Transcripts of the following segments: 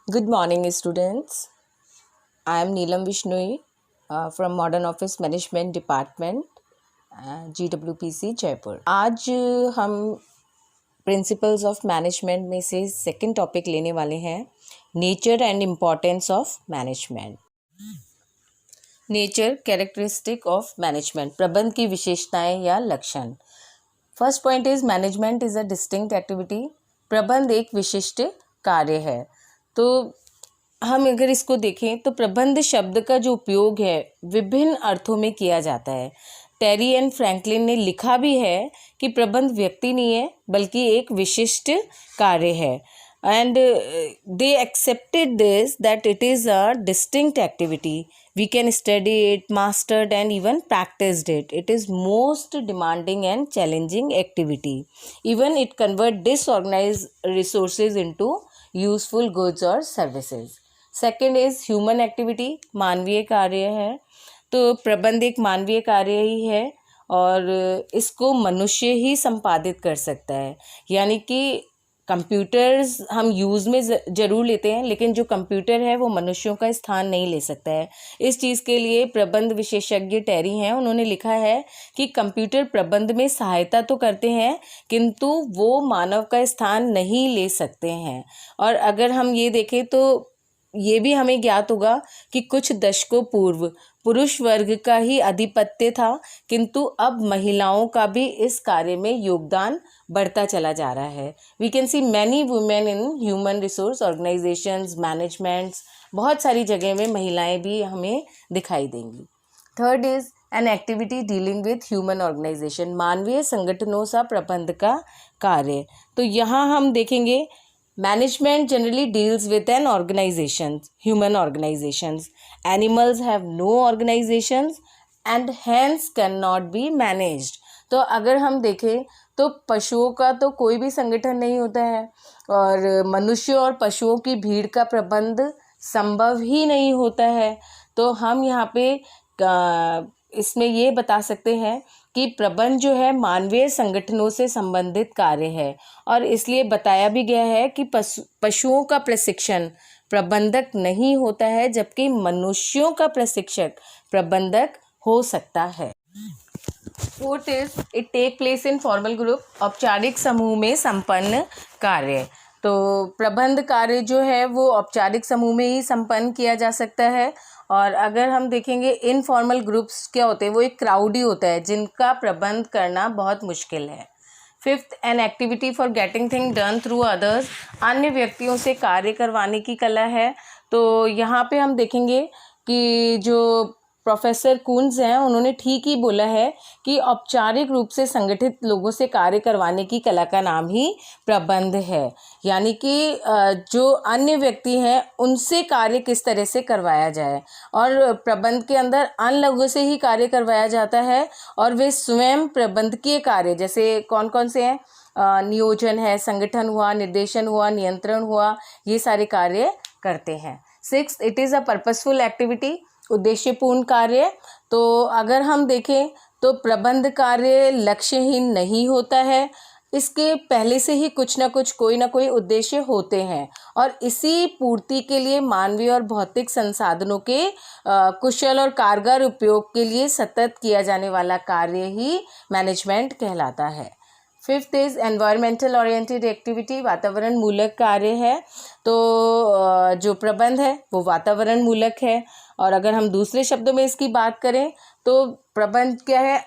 Good morning, students. I am Neelam Vishnoi from Modern Office Management Department, GWPC Jaipur. आज हम principles of management में से second topic लेने वाले हैं, nature and importance of management. Nature, characteristic of management, प्रबंध की विशेषताएं या लक्षण। First point is management is a distinct activity. प्रबंध एक विशिष्ट कार्य है। तो हम अगर इसको देखें तो प्रबंध शब्द का जो उपयोग है विभिन्न अर्थों में किया जाता है। टेरी एंड फ्रैंकलिन ने लिखा भी है कि प्रबंध व्यक्ति नहीं है बल्कि एक विशिष्ट कार्य है। And they accepted this that it is a distinct activity. We can study it, mastered and even practised it. It is most demanding and challenging activity. Even it convert disorganise resources into useful goods और services. Second is human activity, मानवीय कार्य है। तो प्रबंध एक मानवीय कार्य ही है और इसको मनुष्य ही संपादित कर सकता है। यानी कि कंप्यूटर्स हम यूज़ में ज़रूर लेते हैं, लेकिन जो कंप्यूटर है वो मनुष्यों का स्थान नहीं ले सकता है। इस चीज़ के लिए प्रबंध विशेषज्ञ टेरी हैं, उन्होंने लिखा है कि कंप्यूटर प्रबंध में सहायता तो करते हैं किंतु वो मानव का स्थान नहीं ले सकते हैं। और अगर हम ये देखें तो ये भी हमें ज्ञात होगा कि कुछ दशकों पूर्व पुरुष वर्ग का ही आधिपत्य था, किंतु अब महिलाओं का भी इस कार्य में योगदान बढ़ता चला जा रहा है। We can see many women in human resource organisations, managements, बहुत सारी जगह में महिलाएं भी हमें दिखाई देंगी। Third is an activity dealing with human organisation, मानवीय संगठनों सा प्रबंध का कार्य। तो यहाँ हम देखेंगे management generally deals with an organization, human organizations. Animals have no organizations and hence cannot be managed. तो अगर हम देखें तो पशुओं का तो कोई भी संगठन नहीं होता है और मनुष्य और पशुओं की भीड़ का प्रबंध संभव ही नहीं होता है। तो हम यहाँ पे इसमें ये बता सकते हैं कि प्रबंध जो है मानवीय संगठनों से संबंधित कार्य है और इसलिए बताया भी गया है कि पशुओं का प्रशिक्षण प्रबंधक नहीं होता है, जबकि मनुष्यों का प्रशिक्षक प्रबंधक हो सकता है। Fourth is it take place in formal group, औपचारिक समूह में संपन्न कार्य। तो प्रबंध कार्य जो है वो औपचारिक समूह में ही संपन्न किया जा सकता है। और अगर हम देखेंगे इनफॉर्मल ग्रुप्स क्या होते हैं, वो एक क्राउड ही होता है जिनका प्रबंध करना बहुत मुश्किल है। Fifth, an activity for getting thing done through others, अन्य व्यक्तियों से कार्य करवाने की कला है। तो यहाँ पे हम देखेंगे कि जो प्रोफेसर कून्स हैं उन्होंने ठीक ही बोला है कि औपचारिक रूप से संगठित लोगों से कार्य करवाने की कला का नाम ही प्रबंध है। यानी कि जो अन्य व्यक्ति हैं उनसे कार्य किस तरह से करवाया जाए, और प्रबंध के अंदर अन्य लोगों से ही कार्य करवाया जाता है और वे स्वयं प्रबंधकीय कार्य जैसे कौन कौन से हैं, नियोजन है, संगठन हुआ, निर्देशन हुआ, नियंत्रण हुआ, ये सारे कार्य करते हैं। Six, it is a purposeful activity, उद्देश्यपूर्ण कार्य। तो अगर हम देखें तो प्रबंध कार्य लक्ष्यहीन नहीं होता है, इसके पहले से ही कुछ ना कुछ कोई ना कोई उद्देश्य होते हैं और इसी पूर्ति के लिए मानवीय और भौतिक संसाधनों के कुशल और कारगर उपयोग के लिए सतत किया जाने वाला कार्य ही मैनेजमेंट कहलाता है। Fifth is environmental oriented activity, वातावरण मूलक कार्य है। तो जो प्रबंध है वो वातावरण मूलक है। और अगर हम दूसरे शब्दों में इसकी बात करें तो प्रबंध क्या है,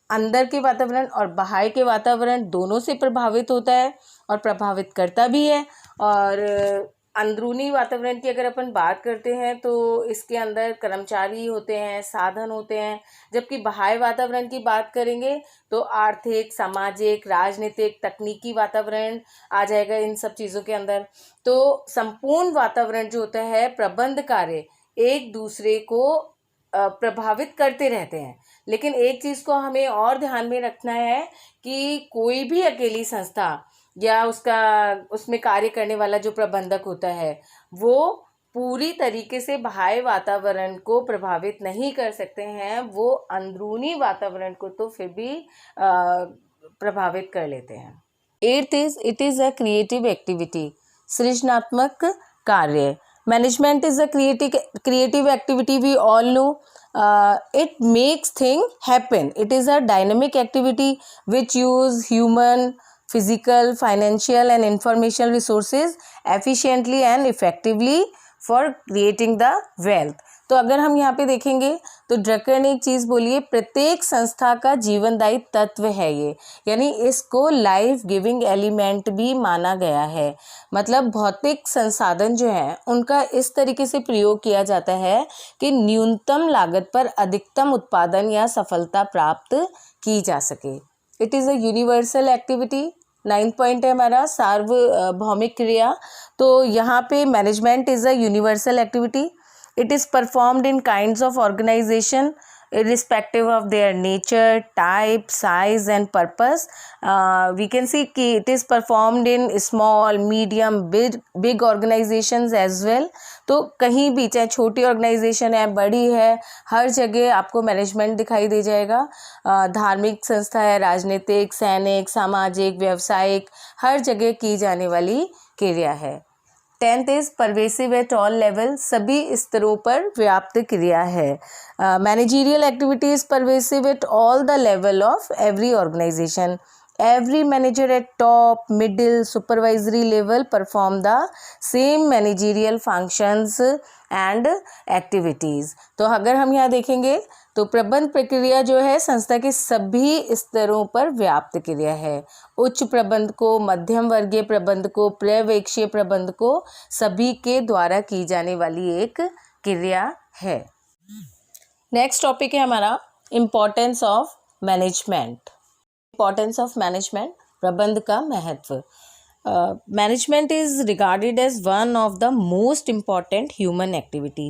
अंदर के वातावरण और बाहर के वातावरण दोनों से प्रभावित होता है और प्रभावित करता भी है। और अंदरूनी वातावरण की अगर अपन बात करते हैं तो इसके अंदर कर्मचारी होते हैं, साधन होते हैं, जबकि बाह्य वातावरण की बात करेंगे तो आर्थिक, सामाजिक, राजनीतिक, तकनीकी वातावरण आ जाएगा इन सब चीज़ों के अंदर। तो संपूर्ण वातावरण जो होता है, प्रबंध कार्य एक दूसरे को प्रभावित करते रहते हैं। लेकिन एक चीज़ को हमें और ध्यान में रखना है कि कोई भी अकेली संस्था या उसमें कार्य करने वाला जो प्रबंधक होता है वो पूरी तरीके से बाह्य वातावरण को प्रभावित नहीं कर सकते हैं, वो अंदरूनी वातावरण को तो फिर भी प्रभावित कर लेते हैं। Eighth is it is a creative activity, सृजनात्मक कार्य। Management is a creative activity, we all know. It makes things happen. It is a dynamic activity which use human, physical, financial and informational resources efficiently and effectively for creating the wealth. तो अगर हम यहाँ पे देखेंगे तो Drucker ने एक चीज़ बोली है, प्रत्येक संस्था का जीवनदायी तत्व है ये, यानी इसको लाइफ गिविंग एलिमेंट भी माना गया है। मतलब भौतिक संसाधन जो है उनका इस तरीके से प्रयोग किया जाता है कि न्यूनतम लागत पर अधिकतम उत्पादन या सफलता प्राप्त की जा सके। It is a universal activity. 9 point है हमारा सार्वभौमिक क्रिया। तो यहाँ पे management is a universal activity. It is performed in kinds of organization irrespective of their nature, type, size and purpose. We can see कि it is performed in small, medium, big organizations as well. तो कहीं भी चाहे छोटी organisation है, बड़ी है, हर जगह आपको मैनेजमेंट दिखाई दे जाएगा। धार्मिक संस्था है, राजनीतिक, सैनिक, सामाजिक, व्यावसायिक, हर जगह की जाने वाली क्रिया है। 10th is pervasive at all level, सभी स्तरों पर व्याप्त क्रिया है। Managerial activity is pervasive at all the level of every organisation. Every manager at top, middle, supervisory level perform the same managerial functions and activities. तो अगर हम यहाँ देखेंगे तो प्रबंध प्रक्रिया जो है संस्था के सभी स्तरों पर व्याप्त क्रिया है। उच्च प्रबंध को, मध्यम वर्गीय प्रबंध को, पर्यवेक्षीय प्रबंध को, सभी के द्वारा की जाने वाली एक क्रिया है। नेक्स्ट टॉपिक है हमारा importance of management. Importance of management, प्रबंध का महत्व। Management is regarded as one of the most important human activity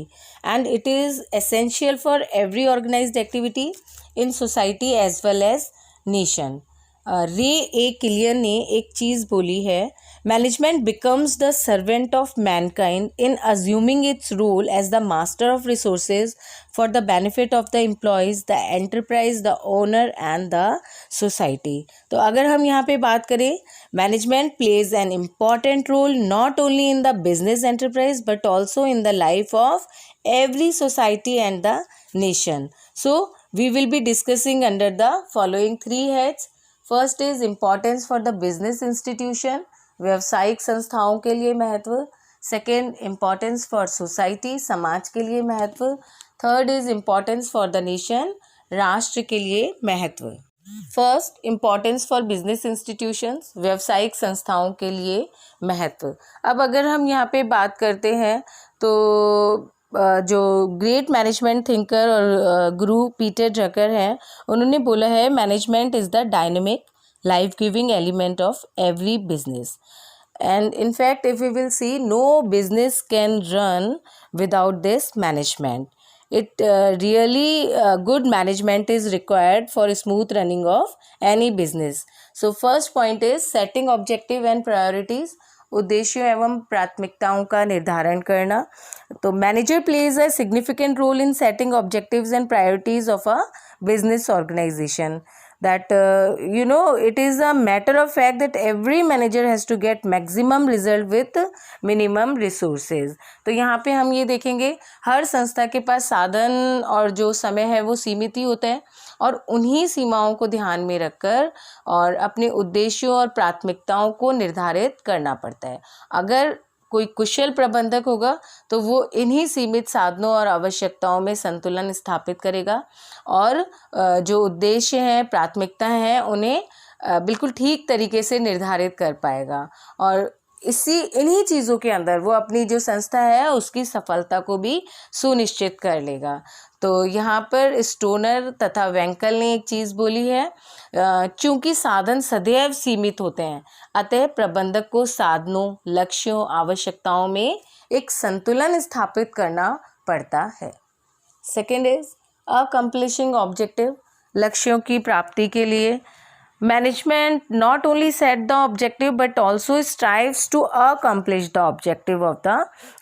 and it is essential for every organized activity in society as well as nation. रे ए clear ने एक चीज़ बोली है, management becomes the servant of mankind in assuming its role as the master of resources for the benefit of the employees, the enterprise, the owner and the society. तो अगर हम यहाँ पे बात करें, management plays an important role not only in the business enterprise but also in the life of every society and the nation. So we will be discussing under the following 3 heads. First is importance for the business institution, व्यावसायिक संस्थाओं के लिए महत्व. Second, importance for society, समाज के लिए महत्व. Third is importance for the nation, राष्ट्र के लिए महत्व. First, importance for business institutions, व्यावसायिक संस्थाओं के लिए महत्व. अब अगर हम यहाँ पे बात करते हैं तो जो ग्रेट मैनेजमेंट थिंकर और गुरु पीटर ड्रकर हैं, उन्होंने बोला है management is the dynamic life giving element of every business. And in fact, if we will see, no business can run without this management. It really good management is required for smooth running of any business. So first point is setting objective and priorities, उद्देश्यों एवं प्राथमिकताओं का निर्धारण करना. तो manager plays a significant role in setting objectives and priorities of a business organisation. That it is a matter of fact that every manager has to get maximum result with minimum resources. तो यहाँ पे हम ये देखेंगे, हर संस्था के पास साधन और जो समय है वो सीमित ही होता है और उन्हीं सीमाओं को ध्यान में रखकर और अपने उद्देश्यों और प्राथमिकताओं को निर्धारित करना पड़ता है. अगर कोई कुशल प्रबंधक होगा तो वो इन्हीं सीमित साधनों और आवश्यकताओं में संतुलन स्थापित करेगा और जो उद्देश्य हैं, प्राथमिकताएं हैं, उन्हें बिल्कुल ठीक तरीके से निर्धारित कर पाएगा और इन्हीं चीज़ों के अंदर वो अपनी जो संस्था है उसकी सफलता को भी सुनिश्चित कर लेगा. तो यहाँ पर स्टोनर तथा वेंकल ने एक चीज़ बोली है, चूँकि साधन सदैव सीमित होते हैं अतः प्रबंधक को साधनों, लक्ष्यों, आवश्यकताओं में एक संतुलन स्थापित करना पड़ता है. सेकेंड इज अकम्प्लिशिंग ऑब्जेक्टिव, लक्ष्यों की प्राप्ति के लिए management not only set the objective but also strives to accomplish the objective of the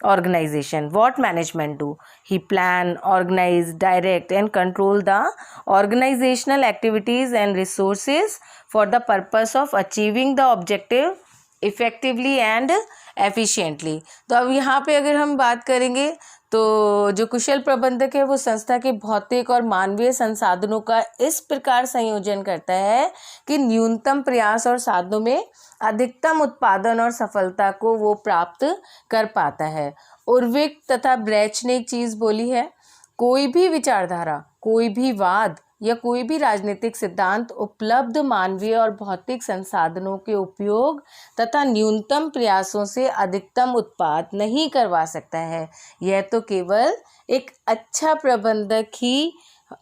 organization. What management do? He plan, organize, direct and control the organizational activities and resources for the purpose of achieving the objective effectively and efficiently. तो अब यहाँ पे अगर हम बात करेंगे तो जो कुशल प्रबंधक है वो संस्था के भौतिक और मानवीय संसाधनों का इस प्रकार संयोजन करता है कि न्यूनतम प्रयास और साधनों में अधिकतम उत्पादन और सफलता को वो प्राप्त कर पाता है। उर्विक तथा ब्रेच ने एक चीज़ बोली है, कोई भी विचारधारा, कोई भी वाद या कोई भी राजनीतिक सिद्धांत उपलब्ध मानवीय और भौतिक संसाधनों के उपयोग तथा न्यूनतम प्रयासों से अधिकतम उत्पाद नहीं करवा सकता है। यह तो केवल एक अच्छा प्रबंधक ही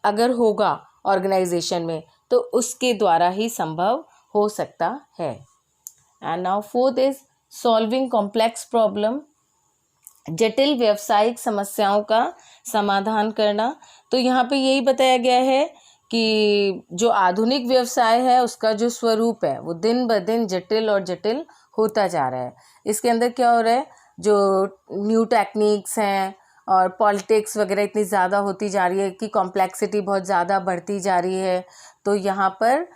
अगर होगा ऑर्गेनाइजेशन में तो उसके द्वारा ही संभव हो सकता है। And now fourth is solving complex problem, जटिल व्यावसायिक समस्याओं का समाधान करना। तो यहाँ पे यही बताया गया है कि जो आधुनिक व्यवसाय है उसका जो स्वरूप है वो दिन ब दिन जटिल और जटिल होता जा रहा है। इसके अंदर क्या हो रहा है, जो न्यू टेक्निक्स हैं और पॉलिटिक्स वगैरह इतनी ज़्यादा होती जा रही है कि कॉम्प्लेक्सिटी बहुत ज़्यादा बढ़ती जा रही है। तो यहाँ पर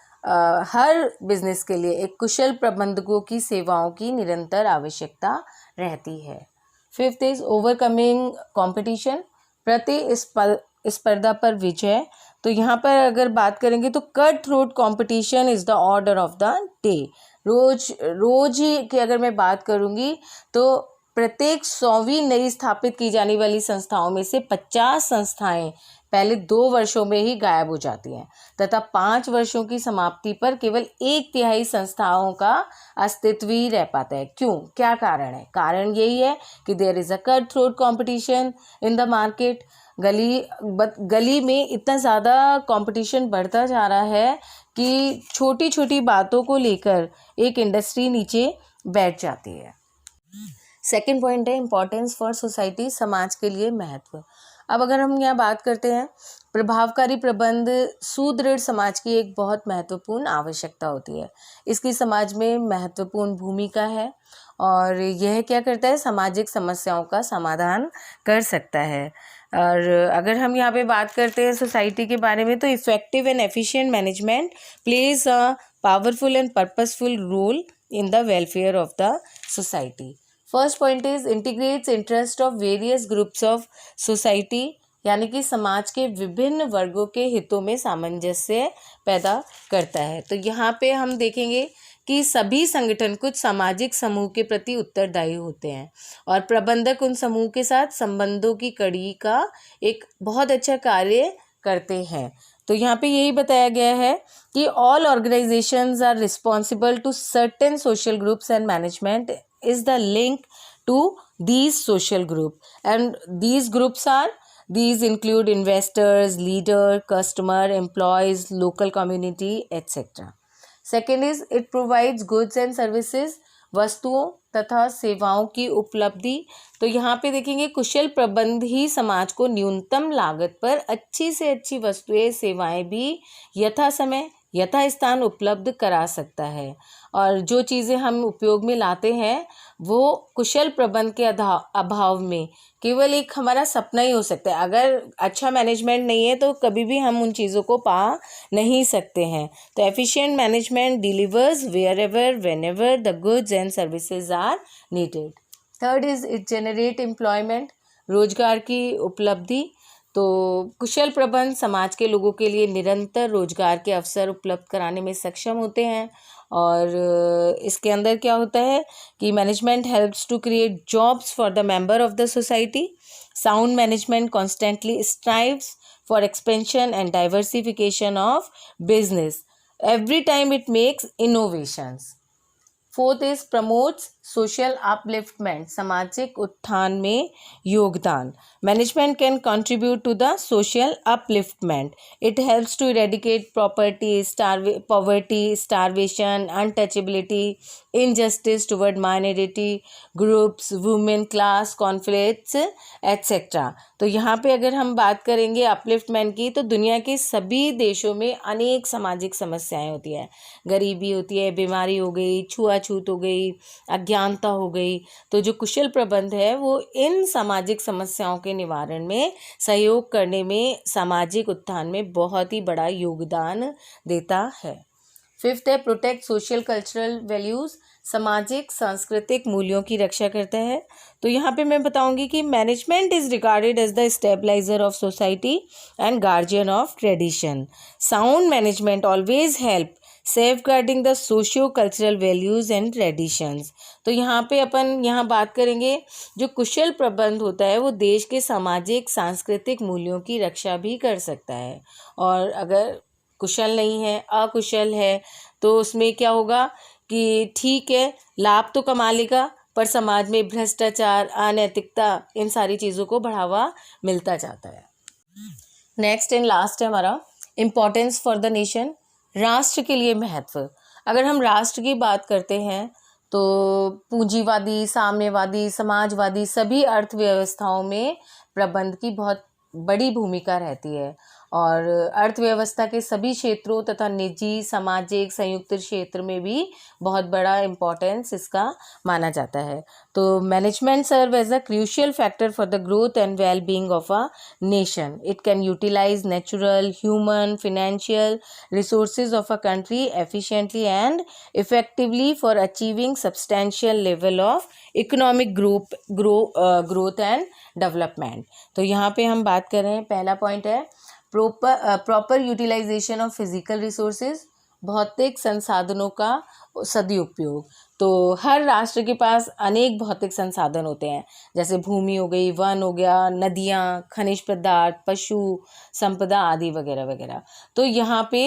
हर बिजनेस के लिए एक कुशल प्रबंधकों की सेवाओं की निरंतर आवश्यकता रहती है। फिफ्थ इज ओवरकमिंग कंपटीशन, प्रतिस्पर्धा पर विजय। तो यहाँ पर अगर बात करेंगे तो cut throat competition is the order of the day. रोज ही की अगर मैं बात करूँगी तो प्रत्येक 100वीं नई स्थापित की जाने वाली संस्थाओं में से 50 संस्थाएं पहले 2 वर्षों में ही गायब हो जाती हैं तथा 5 वर्षों की समाप्ति पर केवल 1/3 संस्थाओं का अस्तित्व ही रह पाता है। क्यों, क्या कारण है? कारण यही है कि there is a cut throat competition in the market. गली में इतना ज़्यादा कंपटीशन बढ़ता जा रहा है कि छोटी छोटी बातों को लेकर एक इंडस्ट्री नीचे बैठ जाती है। सेकेंड पॉइंट है इम्पोर्टेंस फॉर सोसाइटी, समाज के लिए महत्व। अब अगर हम यहाँ बात करते हैं, प्रभावकारी प्रबंध सुदृढ़ समाज की एक बहुत महत्वपूर्ण आवश्यकता होती है। इसकी समाज में महत्वपूर्ण भूमिका है और यह क्या करता है, सामाजिक समस्याओं का समाधान कर सकता है। और अगर हम यहाँ पे बात करते हैं सोसाइटी के बारे में तो effective and efficient management plays a powerful and purposeful role in the welfare of the society. First point is integrates interest of various groups of society, यानी कि समाज के विभिन्न वर्गों के हितों में सामंजस्य पैदा करता है। तो यहाँ पे हम देखेंगे कि सभी संगठन कुछ सामाजिक समूह के प्रति उत्तरदायी होते हैं और प्रबंधक उन समूह के साथ संबंधों की कड़ी का एक बहुत अच्छा कार्य करते हैं। तो यहाँ पे यही बताया गया है कि all organisations are responsible to certain social groups and management is the link to these social group, and these include investors, leader, customer, employees, local community, etc. Second is it provides goods and services, वस्तुओं तथा सेवाओं की उपलब्धि। तो यहाँ पे देखेंगे कुशल प्रबंध ही समाज को न्यूनतम लागत पर अच्छी से अच्छी वस्तुएं सेवाएं भी यथा समय यथा स्थान उपलब्ध करा सकता है। और जो चीज़ें हम उपयोग में लाते हैं वो कुशल प्रबंध के अभाव में केवल एक हमारा सपना ही हो सकता है। अगर अच्छा मैनेजमेंट नहीं है तो कभी भी हम उन चीज़ों को पा नहीं सकते हैं। तो efficient management delivers wherever whenever the goods and services are needed. Third is it generate employment, रोजगार की उपलब्धि। तो कुशल प्रबंध समाज के लोगों के लिए निरंतर रोजगार के अवसर उपलब्ध कराने में सक्षम होते हैं। और इसके अंदर क्या होता है कि management helps to create jobs for the member of the society. Sound management constantly strives for expansion and diversification of business every time it makes innovations. Fourth is promotes social upliftment, सामाजिक उत्थान में योगदान। Management can contribute to the social upliftment. It helps to eradicate poverty, starvation, untouchability, injustice toward minority groups, women class conflicts etcetera. तो यहाँ पे अगर हम बात करेंगे अपलिफ्टमेंट की तो दुनिया के सभी देशों में अनेक सामाजिक समस्याएं होती हैं। गरीबी होती है, बीमारी हो गई, छुआछूत हो गई, अज्ञानता हो गई। तो जो कुशल प्रबंध है वो इन सामाजिक समस्याओं के निवारण में सहयोग करने में, सामाजिक उत्थान में बहुत ही बड़ा योगदान देता है। फिफ्थ है प्रोटेक्ट सोशल कल्चरल वैल्यूज़, सामाजिक सांस्कृतिक मूल्यों की रक्षा करता है। तो यहाँ पे मैं बताऊंगी कि management is regarded as the stabiliser of society and guardian of tradition. Sound management always help safeguarding the socio cultural values and traditions. तो यहाँ पे अपन यहाँ बात करेंगे, जो कुशल प्रबंध होता है वो देश के सामाजिक सांस्कृतिक मूल्यों की रक्षा भी कर सकता है। और अगर कुशल नहीं है, अकुशल है, तो उसमें क्या होगा कि ठीक है लाभ तो कमा लेगा पर समाज में भ्रष्टाचार, अनैतिकता, इन सारी चीज़ों को बढ़ावा मिलता जाता है। नेक्स्ट एंड लास्ट है हमारा इम्पोर्टेंस फॉर द नेशन, राष्ट्र के लिए महत्व। अगर हम राष्ट्र की बात करते हैं तो पूंजीवादी, साम्यवादी, समाजवादी सभी अर्थव्यवस्थाओं में प्रबंध की बहुत बड़ी भूमिका रहती है और अर्थव्यवस्था के सभी क्षेत्रों तथा निजी, सामाजिक, संयुक्त क्षेत्र में भी बहुत बड़ा इम्पोर्टेंस इसका माना जाता है। तो management serve as a crucial factor for the growth and well being of a nation. It can utilise natural, human, financial resources of a country efficiently and effectively for achieving substantial level of economic growth and development। तो यहाँ पे हम बात कर रहे हैं, पहला point है proper utilisation of physical resources, भौतिक संसाधनों का सदुपयोग। तो हर राष्ट्र के पास अनेक भौतिक संसाधन होते हैं, जैसे भूमि हो गई, वन हो गया, नदियाँ, खनिज पदार्थ, पशु संपदा आदि वगैरह वगैरह। तो यहाँ पे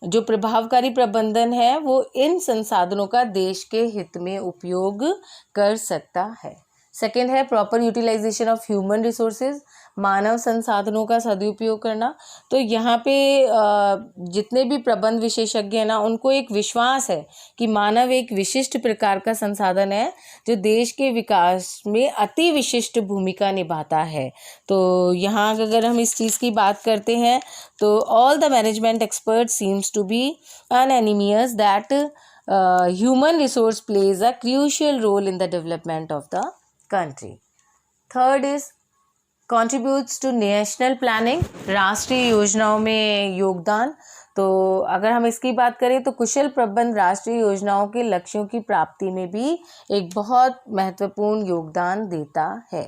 जो प्रभावकारी प्रबंधन है वो इन संसाधनों का देश के हित में उपयोग कर सकता है। सेकेंड है proper utilisation of human resources, मानव संसाधनों का सदुपयोग करना। तो यहाँ पे जितने भी प्रबंध विशेषज्ञ हैं ना, उनको एक विश्वास है कि मानव एक विशिष्ट प्रकार का संसाधन है जो देश के विकास में अति विशिष्ट भूमिका निभाता है। तो यहाँ अगर हम इस चीज़ की बात करते हैं तो all the management expert seems to be unanimous that human resource plays a crucial role in the development of the country। Third is contributes to national planning, राष्ट्रीय योजनाओं में योगदान। तो अगर हम इसकी बात करें तो कुशल प्रबंध राष्ट्रीय योजनाओं के लक्ष्यों की प्राप्ति में भी एक बहुत महत्वपूर्ण योगदान देता है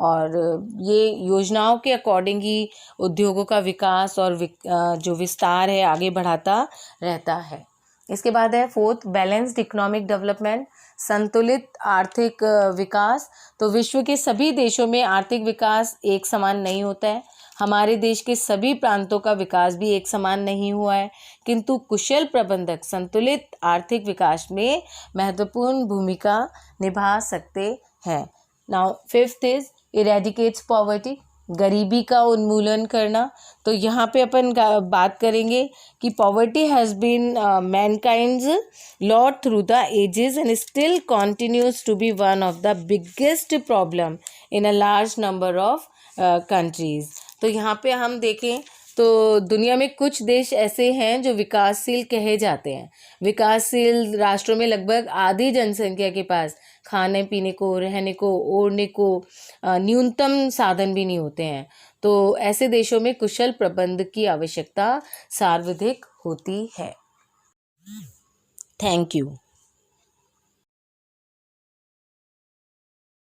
और ये योजनाओं के अकॉर्डिंग ही उद्योगों का विकास और जो विस्तार है आगे बढ़ाता रहता है। इसके बाद है फोर्थ बैलेंस्ड इकोनॉमिक डेवलपमेंट, संतुलित आर्थिक विकास। तो विश्व के सभी देशों में आर्थिक विकास एक समान नहीं होता है, हमारे देश के सभी प्रांतों का विकास भी एक समान नहीं हुआ है, किंतु कुशल प्रबंधक संतुलित आर्थिक विकास में महत्वपूर्ण भूमिका निभा सकते हैं। नाउ फिफ्थ इज इरेडिकेट्स पॉवर्टी, गरीबी का उन्मूलन करना। तो यहाँ पे अपन बात करेंगे कि poverty has been mankind's lot through the ages and still continues to be one of the biggest problem in a large number of countries. तो यहाँ पे हम देखें तो दुनिया में कुछ देश ऐसे हैं जो विकासशील कहे जाते हैं। विकासशील राष्ट्रों में लगभग आधी जनसंख्या के पास खाने पीने को, रहने को, ओढ़ने को न्यूनतम साधन भी नहीं होते हैं। तो ऐसे देशों में कुशल प्रबंध की आवश्यकता सर्वाधिक होती है। Thank you.